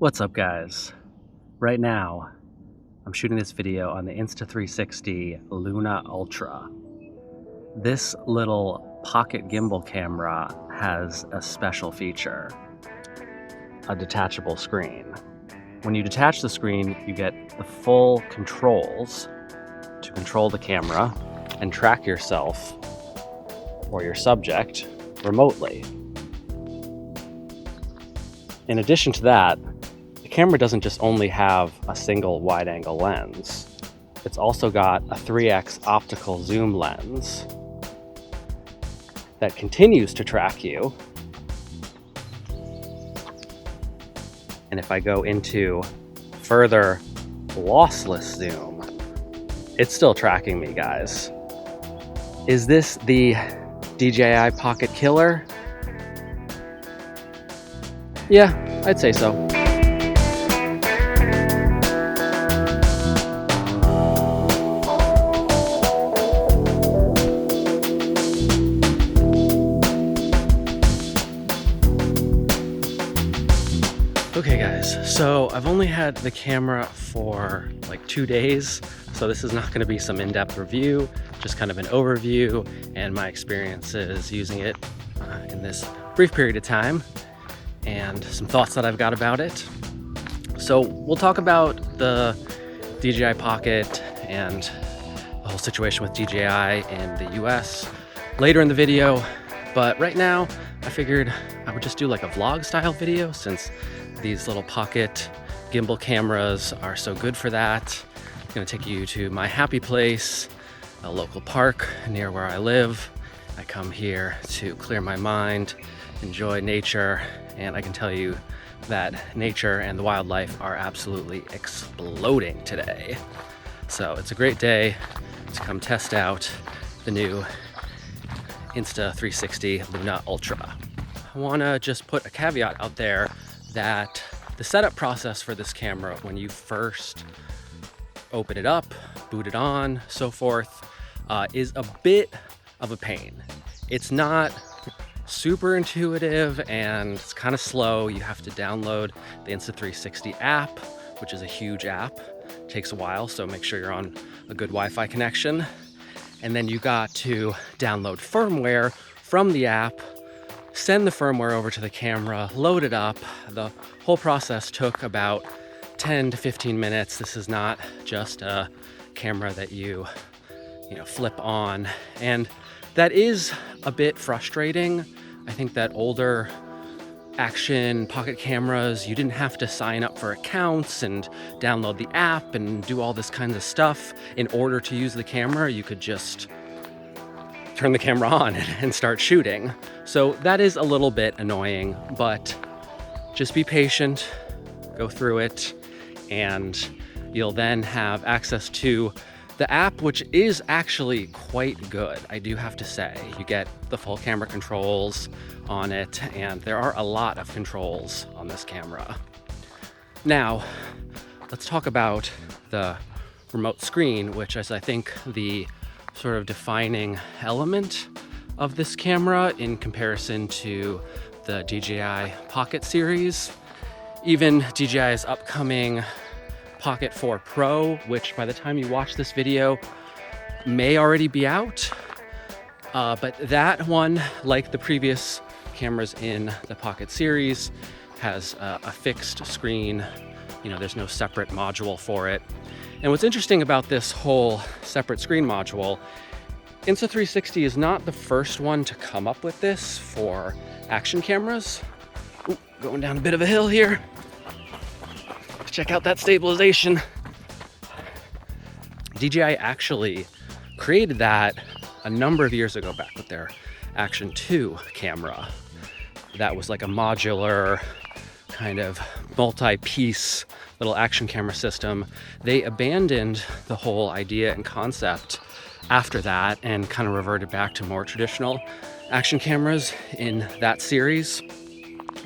What's up, guys? Right now, I'm shooting this video on the Insta360 Luna Ultra. This little pocket gimbal camera has a special feature, a detachable screen. When you detach the screen, you get the full controls to control the camera and track yourself or your subject remotely. In addition to that, the camera doesn't just only have a single wide-angle lens. It's also got a 3x optical zoom lens that continues to track you. And if I go into further lossless zoom, it's still tracking me, guys. Is this the DJI Pocket Killer? Yeah, I'd say so. Okay guys, so I've only had the camera for like 2 days, so this is not going to be some in-depth review, just kind of an overview and my experiences using it in this brief period of time and some thoughts that I've got about it. So we'll talk about the DJI Pocket and the whole situation with DJI in the US later in the video, but right now I figured I would just do like a vlog style video since these little pocket gimbal cameras are so good for that. I'm gonna take you to my happy place, a local park near where I live. I come here to clear my mind, enjoy nature, and I can tell you that nature and the wildlife are absolutely exploding today. So it's a great day to come test out the new Insta360 Luna Ultra. I wanna just put a caveat out there that the setup process for this camera, when you first open it up, boot it on, so forth, is a bit of a pain. It's not super intuitive and it's kind of slow. You have to download the Insta360 app, which is a huge app. It takes a while, so make sure you're on a good Wi-Fi connection. And then you got to download firmware from the app, send the firmware over to the camera, load it up. The whole process took about 10 to 15 minutes. This is not just a camera that you flip on. And that is a bit frustrating. I think that older action pocket cameras, you didn't have to sign up for accounts and download the app and do all this kind of stuff in order to use the camera. You could just turn the camera on and start shooting. So that is a little bit annoying, but just be patient, go through it, and you'll then have access to the app, which is actually quite good, I do have to say. You get the full camera controls on it, and there are a lot of controls on this camera. Now, let's talk about the remote screen, which is, I think, the sort of defining element of this camera in comparison to the DJI Pocket series. Even DJI's upcoming Pocket 4 Pro, which by the time you watch this video may already be out. But that one, like the previous cameras in the Pocket series, has a fixed screen. There's no separate module for it. And what's interesting about this whole separate screen module, Insta360 is not the first one to come up with this for action cameras. Ooh, going down a bit of a hill here. Check out that stabilization. DJI actually created that a number of years ago back with their Action 2 camera. That was like a modular kind of multi-piece little action camera system. They abandoned the whole idea and concept after that and kind of reverted back to more traditional action cameras in that series,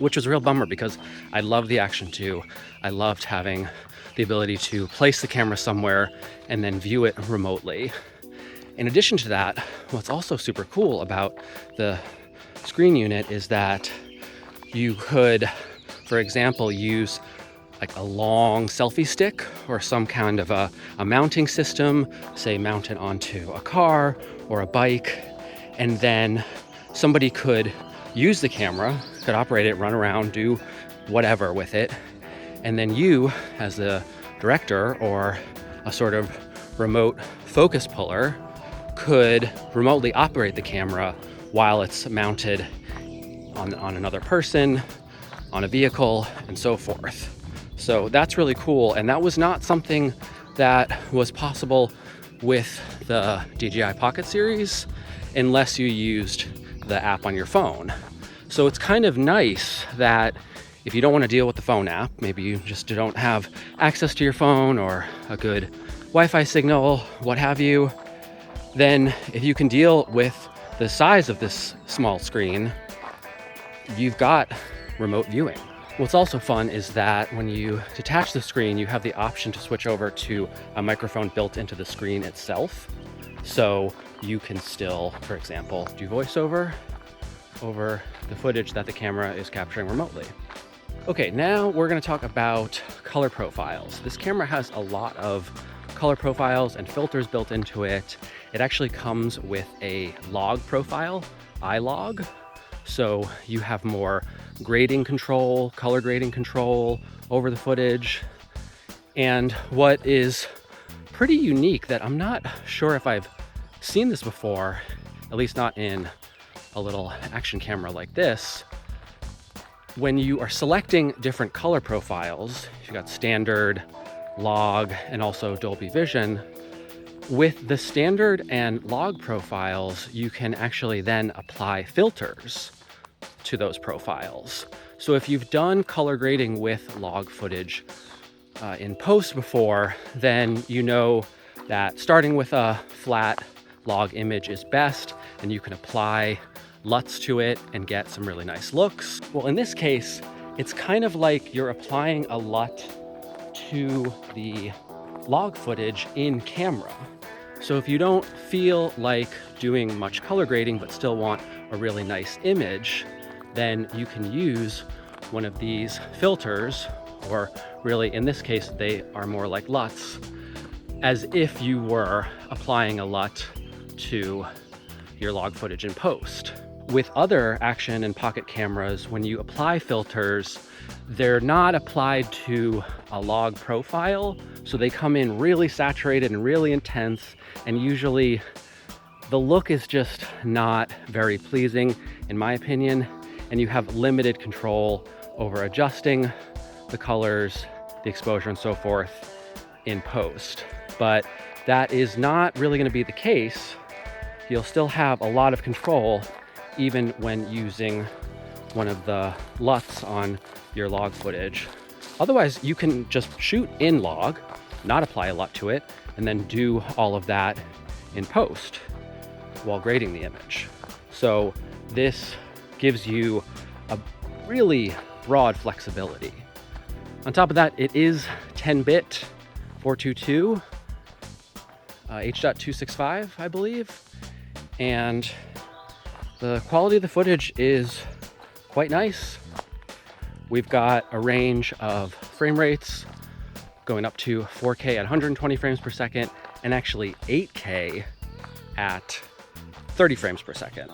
which was a real bummer because I love the Action 2. I loved having the ability to place the camera somewhere and then view it remotely. In addition to that, what's also super cool about the screen unit is that you could, for example, use like a long selfie stick or some kind of a mounting system, say mount it onto a car or a bike, and then somebody could use the camera, could operate it, run around, do whatever with it, and then you, as the director or a sort of remote focus puller, could remotely operate the camera while it's mounted on another person, on a vehicle, and so forth. So that's really cool, and that was not something that was possible with the DJI Pocket series unless you used the app on your phone. So it's kind of nice that if you don't want to deal with the phone app, maybe you just don't have access to your phone or a good Wi-Fi signal, what have you, then if you can deal with the size of this small screen, you've got remote viewing. What's also fun is that when you detach the screen, you have the option to switch over to a microphone built into the screen itself. So you can still, for example, do voiceover over the footage that the camera is capturing remotely. Okay, now we're going to talk about color profiles. This camera has a lot of color profiles and filters built into it. It actually comes with a log profile, iLog. So you have more grading control, color grading control over the footage. And what is pretty unique that I'm not sure if I've seen this before, at least not in a little action camera like this, when you are selecting different color profiles, you've got standard, log, and also Dolby Vision. With the standard and log profiles, you can actually then apply filters to those profiles. So if you've done color grading with log footage in post before, then you know that starting with a flat log image is best, and you can apply LUTs to it and get some really nice looks. Well, in this case, it's kind of like you're applying a LUT to the log footage in camera. So if you don't feel like doing much color grading but still want a really nice image, then you can use one of these filters, or really in this case they are more like LUTs, as if you were applying a LUT to your log footage in post. With other action and pocket cameras, when you apply filters, they're not applied to a log profile, so they come in really saturated and really intense, and usually the look is just not very pleasing, in my opinion, and you have limited control over adjusting the colors, the exposure, and so forth in post. But that is not really going to be the case. You'll still have a lot of control even when using one of the LUTs on your log footage. Otherwise, you can just shoot in log, not apply a LUT to it, and then do all of that in post while grading the image. So this gives you a really broad flexibility. On top of that, it is 10-bit 422 H.265, I believe, and the quality of the footage is quite nice. We've got a range of frame rates going up to 4K at 120 frames per second, and actually 8K at 30 frames per second.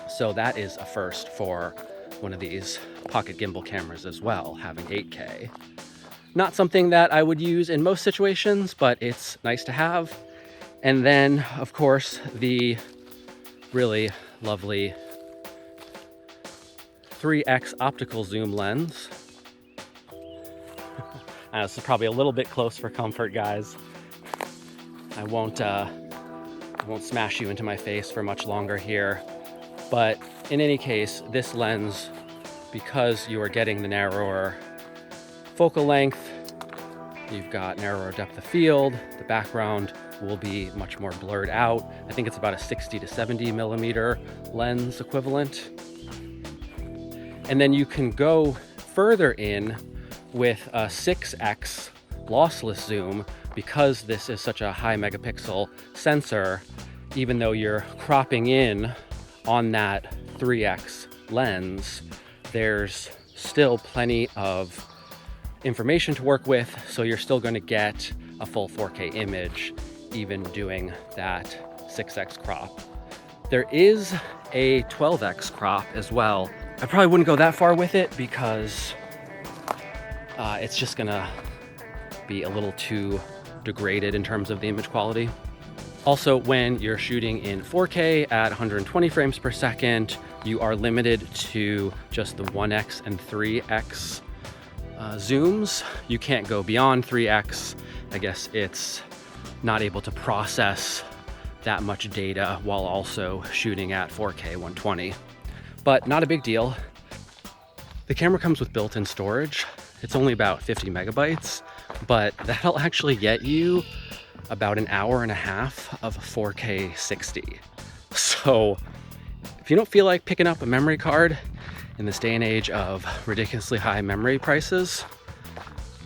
So that is a first for one of these pocket gimbal cameras as well, having 8K. Not something that I would use in most situations, but it's nice to have. And then, of course, the really lovely 3x optical zoom lens. This is probably a little bit close for comfort, guys. I won't smash you into my face for much longer here. But in any case, this lens, because you are getting the narrower focal length, you've got narrower depth of field, the background will be much more blurred out. I think it's about a 60 to 70 millimeter lens equivalent. And then you can go further in with a 6x lossless zoom, because this is such a high megapixel sensor. Even though you're cropping in on that 3x lens, there's still plenty of information to work with, so you're still going to get a full 4K image even doing that 6x crop. There is a 12x crop as well. I probably wouldn't go that far with it because it's just gonna be a little too degraded in terms of the image quality. Also, when you're shooting in 4K at 120 frames per second, you are limited to just the 1x and 3x zooms. You can't go beyond 3x. I guess it's not able to process that much data while also shooting at 4K 120, but not a big deal. The camera comes with built-in storage. It's only about 50 megabytes, but that'll actually get you about an hour and a half of 4K 60. So if you don't feel like picking up a memory card in this day and age of ridiculously high memory prices,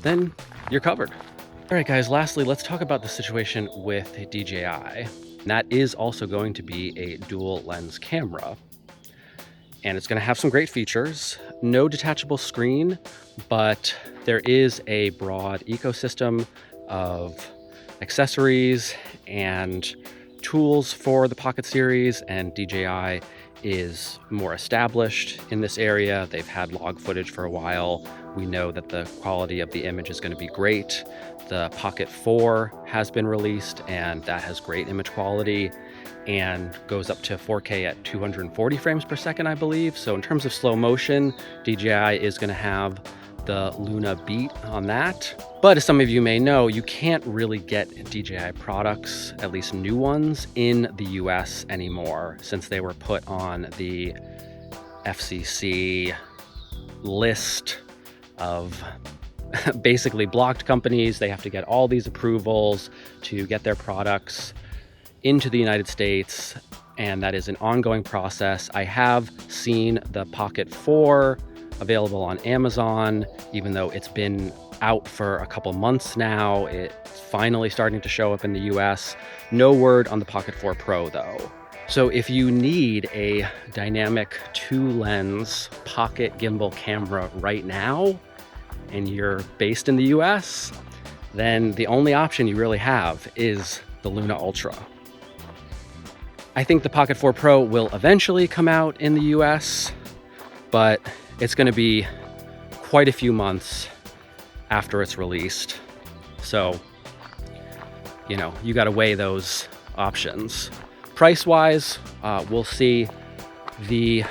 then you're covered. All right, guys, lastly, let's talk about the situation with DJI. And that is also going to be a dual lens camera. And it's going to have some great features. No detachable screen, but there is a broad ecosystem of accessories and tools for the Pocket series, and DJI is more established in this area. They've had log footage for a while. We know that the quality of the image is going to be great. The Pocket 4 has been released, and that has great image quality and goes up to 4K at 240 frames per second, I believe. So in terms of slow motion, DJI is going to have the Luna beat on that. But as some of you may know, you can't really get DJI products, at least new ones, in the US anymore, since they were put on the FCC list of basically blocked companies. They have to get all these approvals to get their products into the United States, and that is an ongoing process. I have seen the Pocket 4 available on Amazon, even though it's been out for a couple months now. It's finally starting to show up in the US. No word on the Pocket 4 Pro though. So if you need a dynamic 2-lens pocket gimbal camera right now, and you're based in the US, then the only option you really have is the Luna Ultra. I think the Pocket 4 Pro will eventually come out in the US, but it's going to be quite a few months after it's released. So, you know, you got to weigh those options. Price-wise, we'll see. The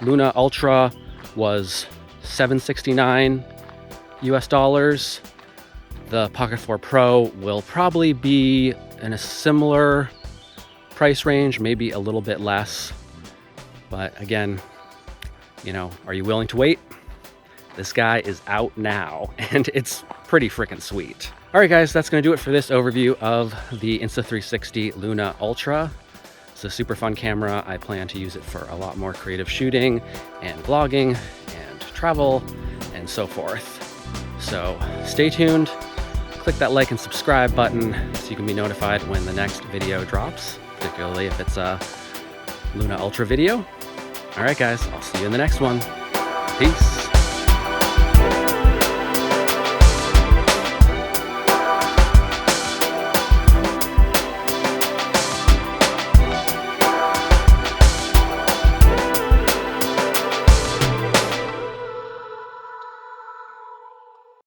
Luna Ultra was $769 US. The Pocket 4 Pro will probably be in a similar price range, maybe a little bit less. But again, you know, are you willing to wait? This guy is out now, and it's pretty freaking sweet. All right, guys, that's going to do it for this overview of the Insta360 Luna Ultra. It's a super fun camera. I plan to use it for a lot more creative shooting and vlogging and travel and so forth. So stay tuned. Click that like and subscribe button so you can be notified when the next video drops, particularly if it's a Luna Ultra video. All right, guys, I'll see you in the next one. Peace.